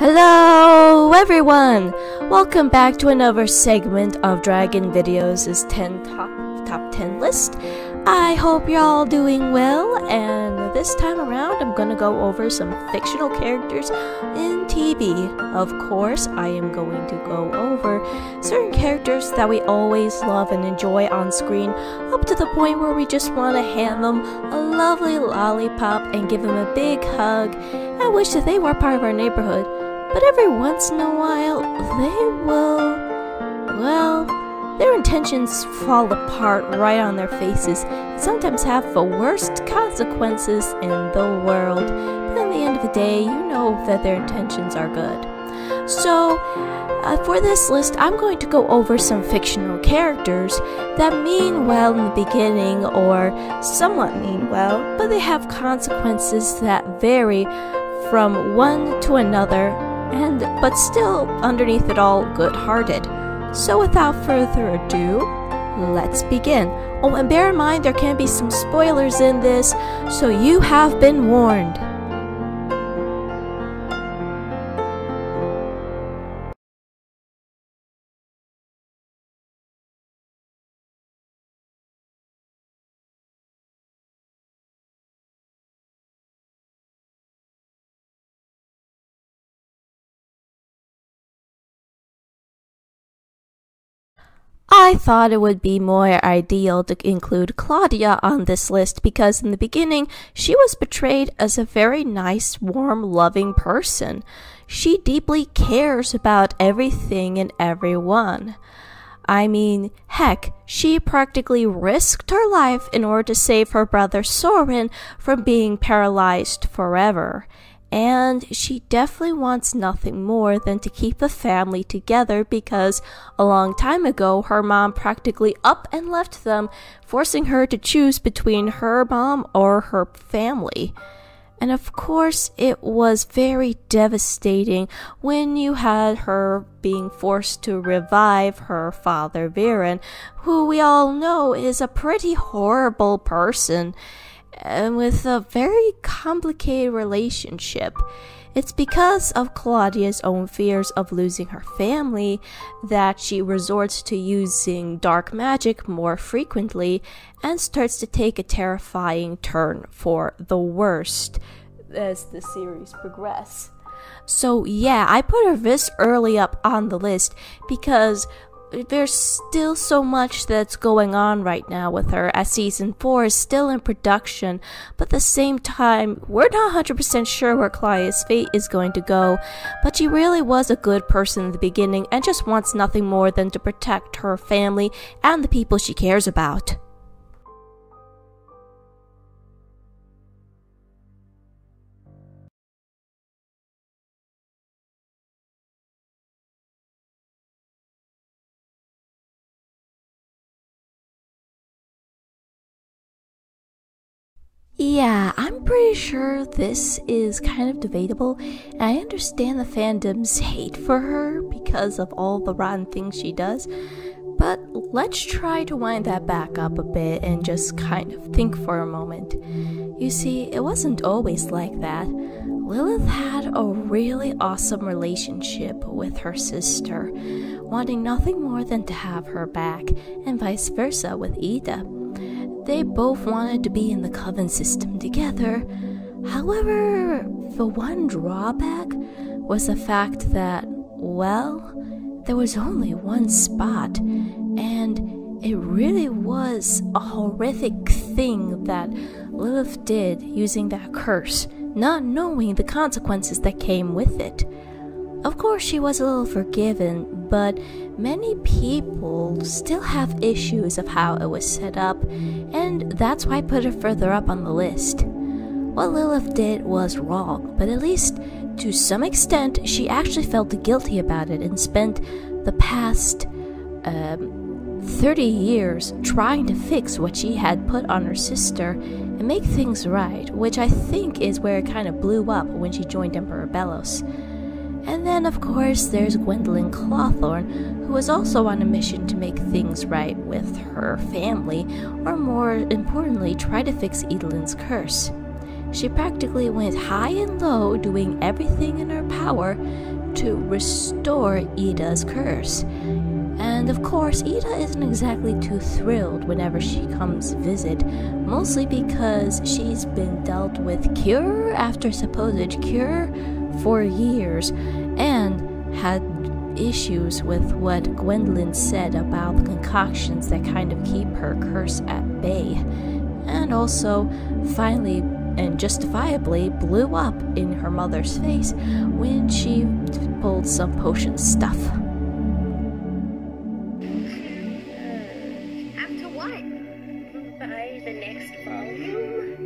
Hello everyone! Welcome back to another segment of Dragon Videos' top 10 list. I hope you're all doing well, and this time around I'm gonna go over some fictional characters in TV. Of course, I am going to go over certain characters that we always love and enjoy on screen, up to the point where we just want to hand them a lovely lollipop and give them a big hug and wish that they were part of our neighborhood. But every once in a while, they will, well, their intentions fall apart right on their faces and sometimes have the worst consequences in the world. But in the end of the day, you know that their intentions are good. So, for this list, I'm going to go over some fictional characters that mean well in the beginning or somewhat mean well, but they have consequences that vary from one to another, but still, underneath it all, good-hearted. So without further ado, let's begin. Oh, and bear in mind there can be some spoilers in this, so you have been warned. I thought it would be more ideal to include Claudia on this list because in the beginning she was portrayed as a very nice, warm, loving person. She deeply cares about everything and everyone. I mean, heck, she practically risked her life in order to save her brother Soren from being paralyzed forever. And she definitely wants nothing more than to keep the family together because a long time ago her mom practically up and left them, forcing her to choose between her mom or her family. And of course it was very devastating when you had her being forced to revive her father Viren, who we all know is a pretty horrible person and with a very complicated relationship. It's because of Claudia's own fears of losing her family that she resorts to using dark magic more frequently and starts to take a terrifying turn for the worst as the series progresses. So yeah, I put her this early up on the list because there's still so much that's going on right now with her, as season 4 is still in production, but at the same time, we're not 100% sure where Claudia's fate is going to go, but she really was a good person in the beginning and just wants nothing more than to protect her family and the people she cares about. Yeah, I'm pretty sure this is kind of debatable, and I understand the fandom's hate for her because of all the rotten things she does, but let's try to wind that back up a bit and just kind of think for a moment. You see, it wasn't always like that. Lilith had a really awesome relationship with her sister, wanting nothing more than to have her back, and vice versa with Ida. They both wanted to be in the coven system together. However, the one drawback was the fact that, well, there was only one spot, and it really was a horrific thing that Lilith did using that curse, not knowing the consequences that came with it. Of course, she was a little forgiven, but many people still have issues of how it was set up, and that's why I put her further up on the list. What Lilith did was wrong, but at least to some extent she actually felt guilty about it and spent the past 30 years trying to fix what she had put on her sister and make things right, which I think is where it kind of blew up when she joined Emperor Belos. And then, of course, there's Gwendolyn Clawthorne, who was also on a mission to make things right with her family, or more importantly, try to fix Edelin's curse. She practically went high and low, doing everything in her power to restore Ida's curse. And of course, Ida isn't exactly too thrilled whenever she comes visit, mostly because she's been dealt with cure after supposed cure for years, and had issues with what Gwendolyn said about the concoctions that kind of keep her curse at bay, and also finally and justifiably blew up in her mother's face when she pulled some potion stuff. After what? By the next volume?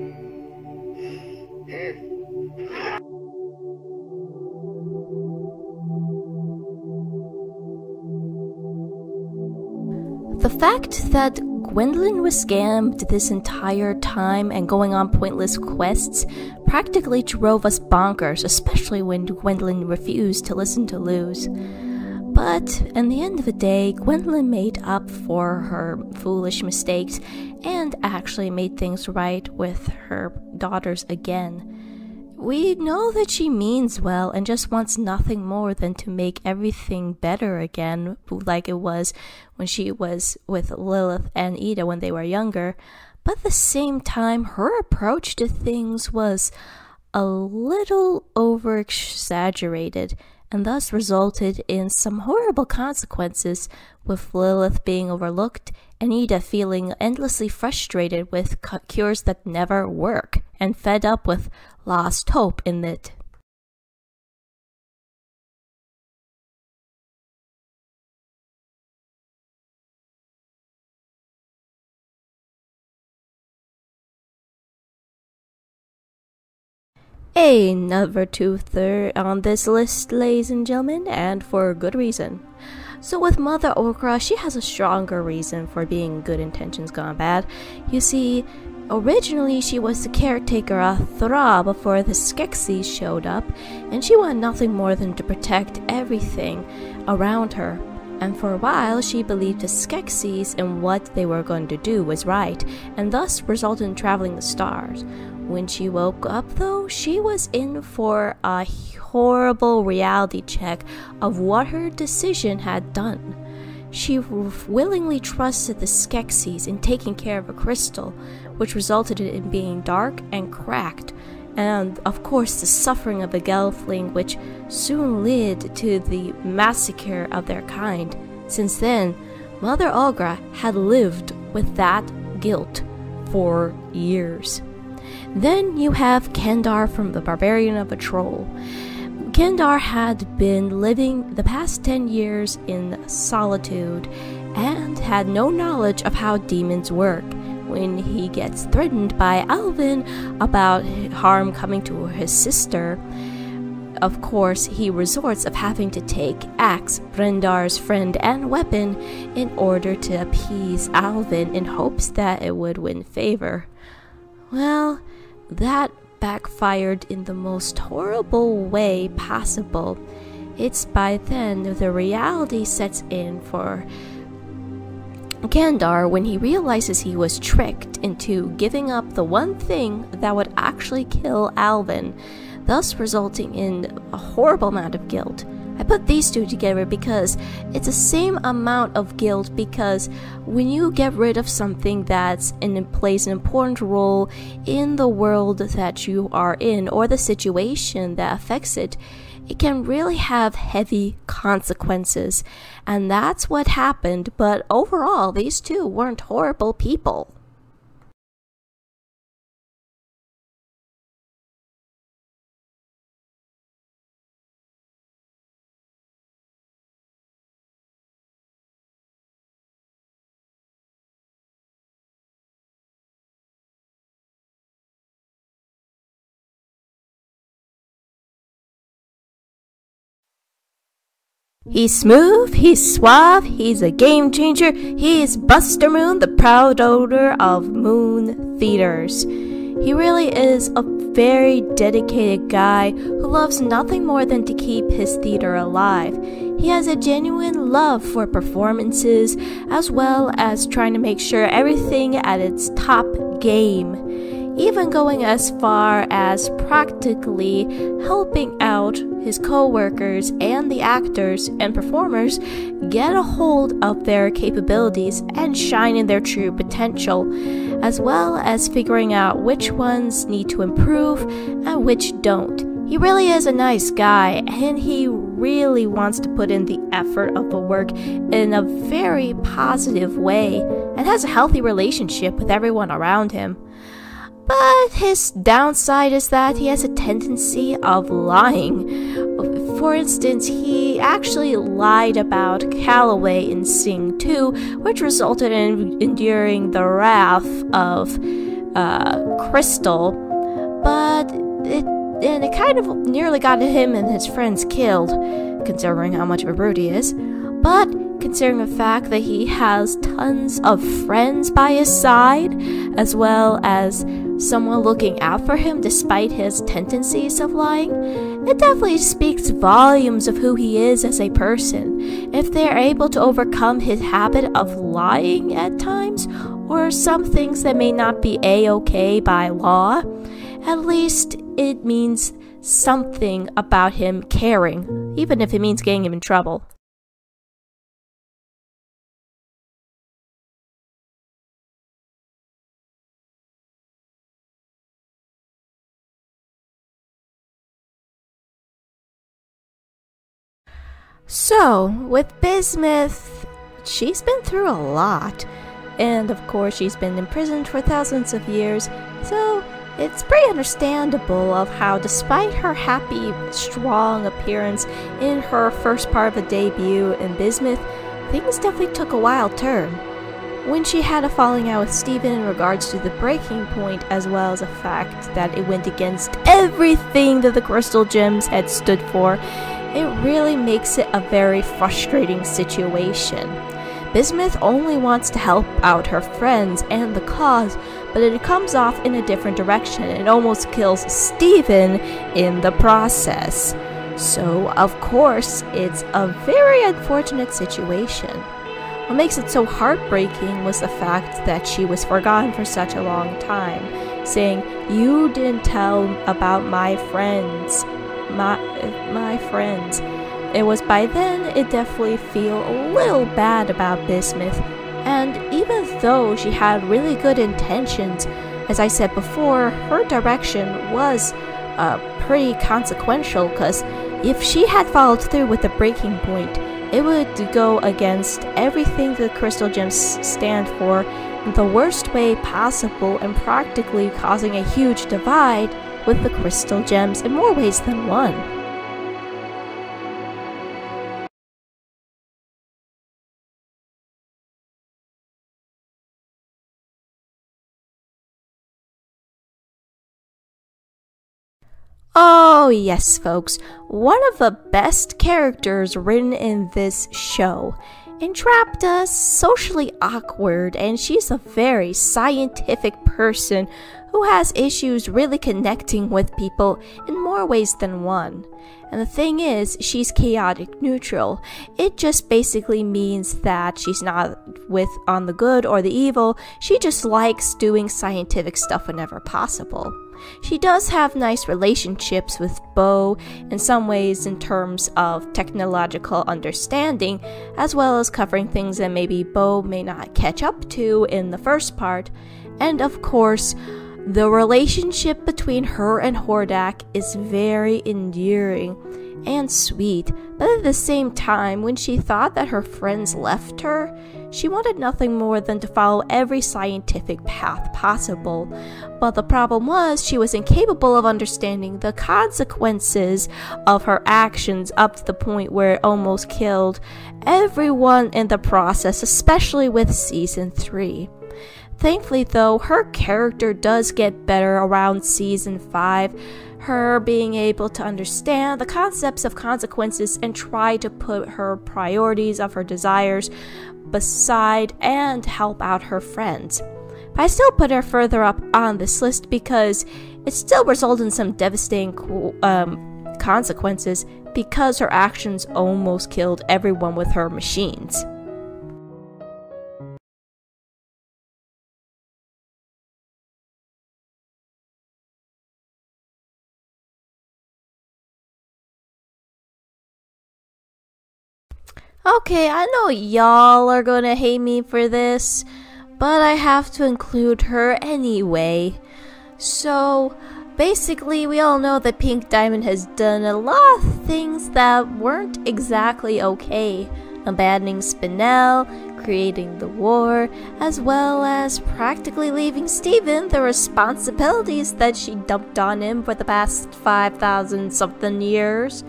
The fact that Gwendolyn was scammed this entire time and going on pointless quests practically drove us bonkers, especially when Gwendolyn refused to listen to Luz. But in the end of the day, Gwendolyn made up for her foolish mistakes and actually made things right with her daughters again. We know that she means well and just wants nothing more than to make everything better again, like it was when she was with Lilith and Ida when they were younger. But at the same time, her approach to things was a little over-exaggerated, and thus resulted in some horrible consequences, with Lilith being overlooked and Ida feeling endlessly frustrated with cures that never work, and fed up with lost hope in it. Another toother on this list, ladies and gentlemen, and for good reason. So with Mother Okra, she has a stronger reason for being good intentions gone bad. You see, originally she was the caretaker of Thra before the Skeksis showed up, and she wanted nothing more than to protect everything around her. And for a while, she believed the Skeksis and what they were going to do was right, and thus resulted in traveling the stars. When she woke up, though, she was in for a horrible reality check of what her decision had done. She willingly trusted the Skeksis in taking care of a crystal, which resulted in it being dark and cracked, and of course the suffering of the Gelfling, which soon led to the massacre of their kind. Since then, Mother Okra had lived with that guilt for years. Then you have Kendar from the Barbarian of a Troll. Kendar had been living the past 10 years in solitude and had no knowledge of how demons work. When he gets threatened by Alvin about harm coming to his sister, of course he resorts of having to take Axe, Brendar's friend and weapon, in order to appease Alvin in hopes that it would win favor. Well, that backfired in the most horrible way possible. It's by then the reality sets in for Kendar when he realizes he was tricked into giving up the one thing that would actually kill Alvin, thus resulting in a horrible amount of guilt. I put these two together because it's the same amount of guilt, because when you get rid of something that plays an important role in the world that you are in or the situation that affects it, it can really have heavy consequences. And that's what happened, but overall, these two weren't horrible people. He's smooth, he's suave, he's a game changer, he is Buster Moon, the proud owner of Moon Theaters. He really is a very dedicated guy who loves nothing more than to keep his theater alive. He has a genuine love for performances, as well as trying to make sure everything at its top game. even going as far as practically helping out his co-workers and the actors and performers get a hold of their capabilities and shine in their true potential, as well as figuring out which ones need to improve and which don't. He really is a nice guy, and he really wants to put in the effort of the work in a very positive way and has a healthy relationship with everyone around him. But his downside is that he has a tendency of lying. For instance, he actually lied about Calloway in Sing 2, which resulted in enduring the wrath of Crystal, but it kind of nearly got him and his friends killed, considering how much of a brute he is. But considering the fact that he has tons of friends by his side, as well as someone looking out for him despite his tendencies of lying, it definitely speaks volumes of who he is as a person. If they're able to overcome his habit of lying at times, or some things that may not be a-okay by law, at least it means something about him caring, even if it means getting him in trouble. So, with Bismuth, she's been through a lot. And of course, she's been imprisoned for thousands of years, so it's pretty understandable of how, despite her happy, strong appearance in her first part of the debut in Bismuth, things definitely took a wild turn. When she had a falling out with Steven in regards to the breaking point, as well as the fact that it went against everything that the Crystal Gems had stood for, it really makes it a very frustrating situation. Bismuth only wants to help out her friends and the cause, but it comes off in a different direction and almost kills Steven in the process. So, of course, it's a very unfortunate situation. What makes it so heartbreaking was the fact that she was forgotten for such a long time, saying, "You didn't tell about my friends. My friends." It was by then it definitely feel a little bad about Bismuth, and even though she had really good intentions, as I said before, her direction was pretty consequential, because if she had followed through with the breaking point, it would go against everything the Crystal Gems stand for in the worst way possible, and practically causing a huge divide with the Crystal Gems in more ways than one. Oh yes, folks, one of the best characters written in this show. Entrapta, socially awkward, and she's a very scientific person who has issues really connecting with people in more ways than one. And the thing is, she's chaotic neutral. It just basically means that she's not on the good or the evil, she just likes doing scientific stuff whenever possible. She does have nice relationships with Bo in some ways in terms of technological understanding, as well as covering things that maybe Bo may not catch up to in the first part. And of course, the relationship between her and Hordak is very endearing and sweet, but at the same time, when she thought that her friends left her, she wanted nothing more than to follow every scientific path possible. But the problem was, she was incapable of understanding the consequences of her actions, up to the point where it almost killed everyone in the process, especially with Season 3. Thankfully though, her character does get better around Season 5, her being able to understand the concepts of consequences and try to put her priorities of her desires beside and help out her friends. But I still put her further up on this list because it still resulted in some devastating consequences, because her actions almost killed everyone with her machines. Okay, I know y'all are gonna hate me for this, but I have to include her anyway. So, basically, we all know that Pink Diamond has done a lot of things that weren't exactly okay. Abandoning Spinel, creating the war, as well as practically leaving Steven the responsibilities that she dumped on him for the past 5,000 something years.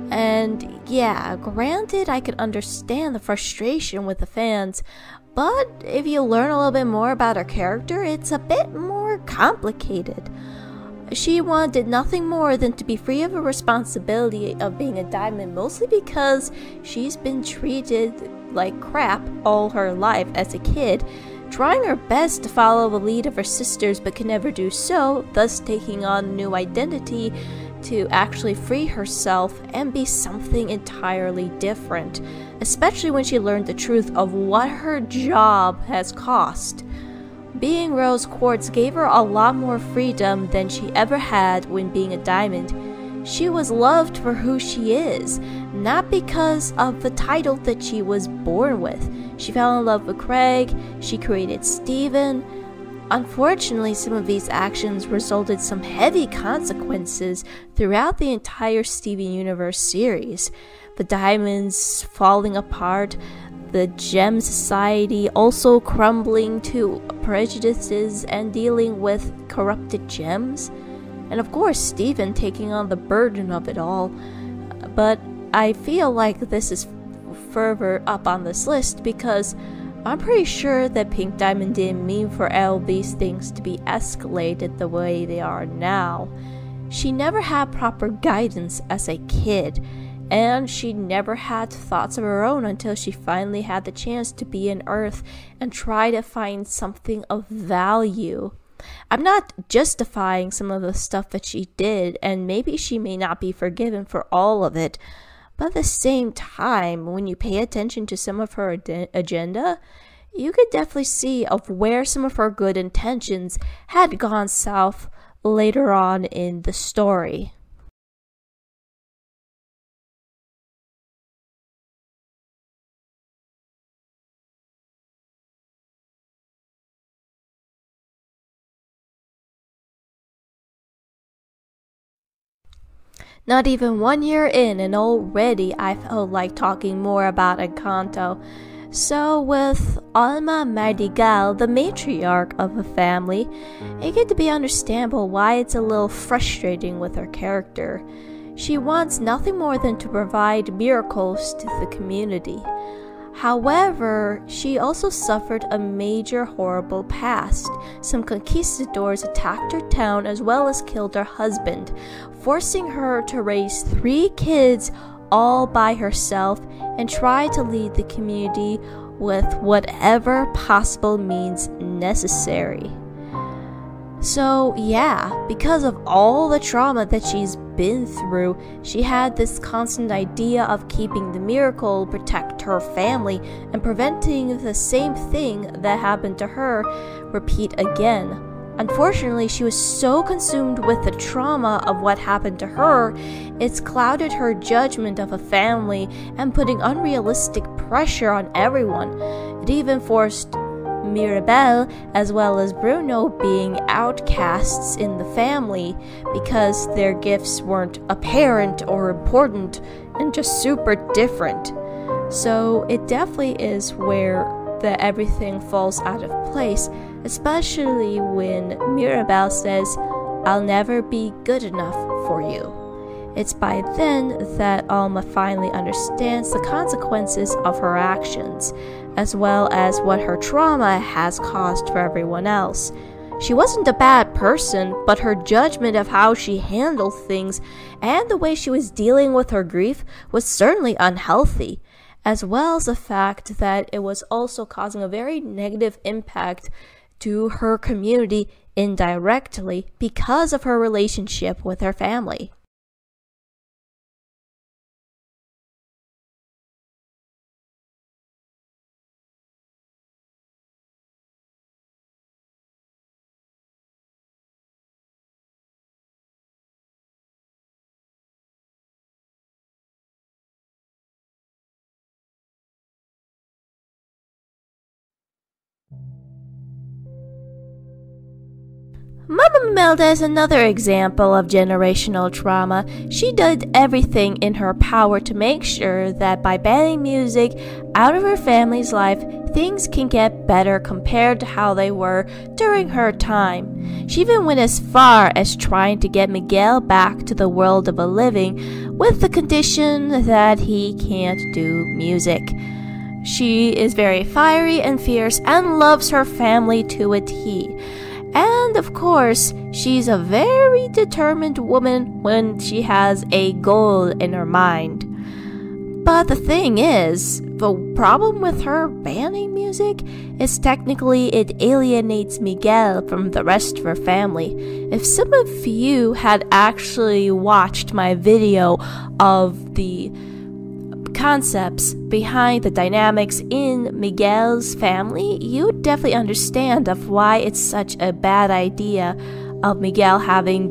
And yeah, granted, I could understand the frustration with the fans, but if you learn a little bit more about her character, it's a bit more complicated. She wanted nothing more than to be free of the responsibility of being a diamond, mostly because she's been treated like crap all her life as a kid, trying her best to follow the lead of her sisters but can never do so, thus taking on a new identity to actually free herself and be something entirely different, especially when she learned the truth of what her job has cost. Being Rose Quartz gave her a lot more freedom than she ever had when being a diamond. She was loved for who she is, not because of the title that she was born with. She fell in love with Craig, she created Steven. Unfortunately, some of these actions resulted some heavy consequences throughout the entire Steven Universe series. The diamonds falling apart, the Gem Society also crumbling to prejudices and dealing with corrupted gems, and of course Steven taking on the burden of it all. But I feel like this is further up on this list because I'm pretty sure that Pink Diamond didn't mean for all these things to be escalated the way they are now. She never had proper guidance as a kid, and she never had thoughts of her own until she finally had the chance to be in Earth and try to find something of value. I'm not justifying some of the stuff that she did, and maybe she may not be forgiven for all of it, but at the same time, when you pay attention to some of her agenda, you could definitely see of where some of her good intentions had gone south later on in the story. Not even 1 year in, and already I felt like talking more about Encanto. So, with Alma Mardigal, the matriarch of the family, it get to be understandable why it's a little frustrating with her character. She wants nothing more than to provide miracles to the community. However, she also suffered a major horrible past. Some conquistadors attacked her town as well as killed her husband, forcing her to raise 3 kids all by herself and try to lead the community with whatever possible means necessary. So yeah, because of all the trauma that she's been through, she had this constant idea of keeping the miracle, protect her family, and preventing the same thing that happened to her repeat again. Unfortunately, she was so consumed with the trauma of what happened to her, it's clouded her judgment of a family and putting unrealistic pressure on everyone. It even forced Mirabelle as well as Bruno being outcasts in the family because their gifts weren't apparent or important and just super different. So it definitely is where everything falls out of place, especially when Mirabelle says, "I'll never be good enough for you." It's by then that Alma finally understands the consequences of her actions, as well as what her trauma has caused for everyone else. She wasn't a bad person, but her judgment of how she handled things and the way she was dealing with her grief was certainly unhealthy, as well as the fact that it was also causing a very negative impact to her community indirectly because of her relationship with her family. Mama Melda is another example of generational trauma. She did everything in her power to make sure that by banning music out of her family's life, things can get better compared to how they were during her time. She even went as far as trying to get Miguel back to the world of the living with the condition that he can't do music. She is very fiery and fierce and loves her family to a T. And of course, she's a very determined woman when she has a goal in her mind. But the thing is, the problem with her banning music is technically it alienates Miguel from the rest of her family. If some of you had actually watched my video of the concepts behind the dynamics in Miguel's family, you definitely understand of why it's such a bad idea of Miguel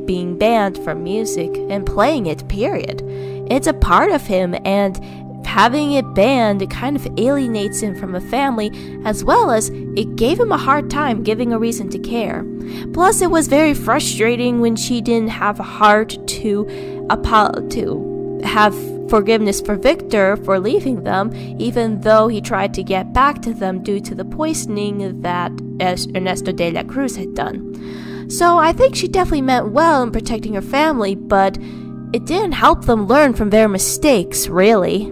being banned from music and playing it, period. It's a part of him, and having it banned, it kind of alienates him from the family, as well as it gave him a hard time giving a reason to care. Plus, it was very frustrating when she didn't have a heart to have forgiveness for Victor for leaving them, even though he tried to get back to them due to the poisoning that Ernesto de la Cruz had done. So I think she definitely meant well in protecting her family, but it didn't help them learn from their mistakes, really.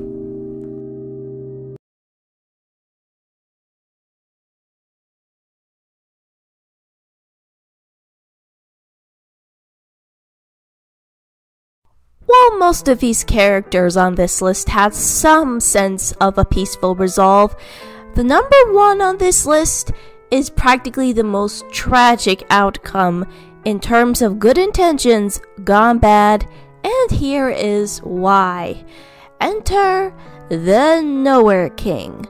While most of these characters on this list had some sense of a peaceful resolve, the number one on this list is practically the most tragic outcome in terms of good intentions gone bad, and here is why. Enter the Nowhere King.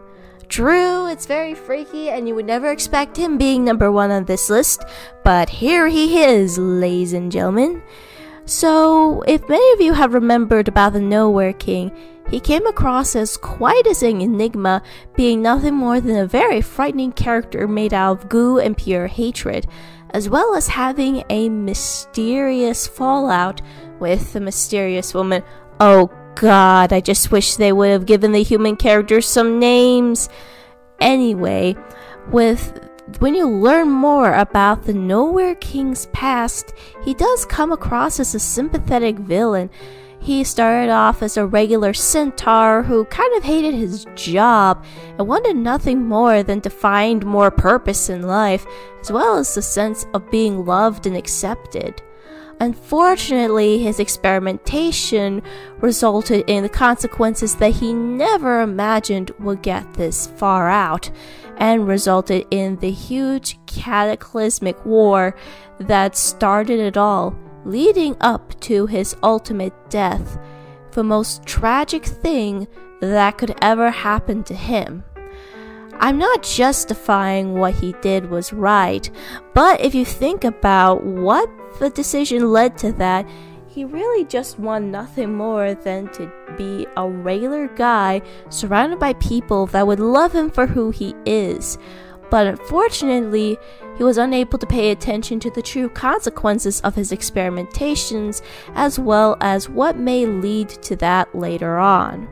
True, it's very freaky and you would never expect him being number one on this list, but here he is, ladies and gentlemen. So, if many of you have remembered about the Nowhere King, he came across as quite as an enigma, being nothing more than a very frightening character made out of goo and pure hatred, as well as having a mysterious fallout with the mysterious woman. Oh god, I just wish they would have given the human characters some names. Anyway, when you learn more about the Nowhere King's past, he does come across as a sympathetic villain. He started off as a regular centaur who kind of hated his job and wanted nothing more than to find more purpose in life, as well as the sense of being loved and accepted. Unfortunately, his experimentation resulted in the consequences that he never imagined would get this far out, and resulted in the huge cataclysmic war that started it all, leading up to his ultimate death, the most tragic thing that could ever happen to him. I'm not justifying what he did was right, but if you think about what the decision led to that, he really just wanted nothing more than to be a regular guy surrounded by people that would love him for who he is. But unfortunately, he was unable to pay attention to the true consequences of his experimentations, as well as what may lead to that later on.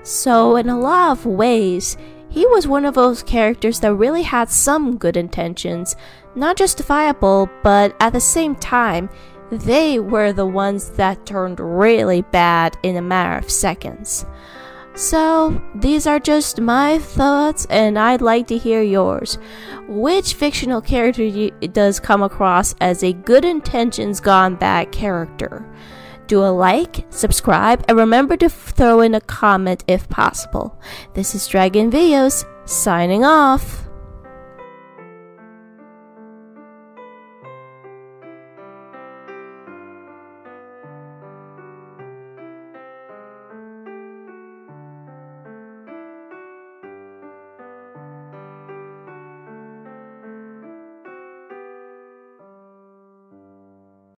So in a lot of ways, he was one of those characters that really had some good intentions, not justifiable, but at the same time, they were the ones that turned really bad in a matter of seconds. So, these are just my thoughts, and I'd like to hear yours. Which fictional character does come across as a good intentions gone bad character? Do a like, subscribe, and remember to throw in a comment if possible. This is Dragon Videos, signing off.